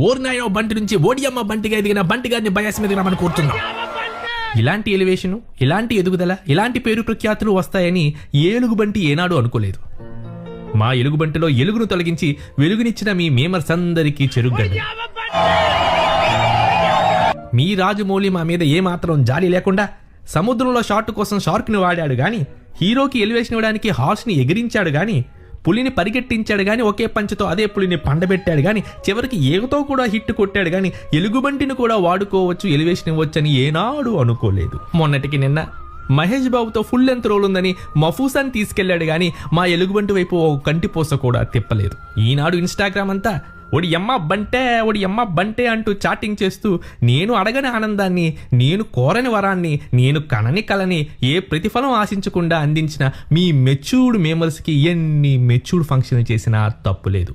ఓర్నాయో బంటి నుంచి ఓడియమ్మ బంటిగా ఎదిగిన బంటి గారిని బయాస్ మీద మనం కోరుతున్నాం. ఇలాంటి ఎలివేషను, ఇలాంటి ఎదుగుదల, ఇలాంటి పేరు ప్రఖ్యాతులు వస్తాయని ఏ ఎలుగుబంటి ఏనాడు అనుకోలేదు. మా ఎలుగుబంటిలో ఎలుగును తొలగించి వెలుగునిచ్చిన మీ మేమర్స్ అందరికీ చెరుగ్గండి. మీ రాజమౌళి మా మీద ఏమాత్రం జాలి లేకుండా సముద్రంలో షాట్ కోసం షార్క్ని వాడాడు గాని, హీరోకి ఎలివేషన్ ఇవ్వడానికి హార్స్ని ఎగిరించాడు గాని, పులిని పరిగెట్టించాడు గాని, ఒకే పంచుతో అదే పులిని పండబెట్టాడు గాని, చివరికి ఏగతో కూడా హిట్ కొట్టాడు గాని, ఎలుగుబంటిని కూడా వాడుకోవచ్చు, ఎలివేషన్ ఇవ్వచ్చని ఏనాడు అనుకోలేదు. మొన్నటికి నిన్న మహేష్ బాబుతో ఫుల్ లెంత్ రోల్ ఉందని మఫూసాని తీసుకెళ్లాడు గాని, మా ఎలుగుబంటి వైపు ఓ కంటిపోస కూడా తిప్పలేదు. ఈనాడు ఇన్స్టాగ్రామ్ అంతా ఒడి అమ్మ బంటే అంటూ చాటింగ్ చేస్తూ నేను అడగని ఆనందాన్ని, నేను కోరని వరాన్ని, నేను కనని కలని ఏ ప్రతిఫలం ఆశించకుండా అందించిన మీ మెచ్యూర్డ్ మేమర్స్కి ఎన్ని మెచ్యూర్డ్ ఫంక్షన్ చేసినా తప్పులేదు.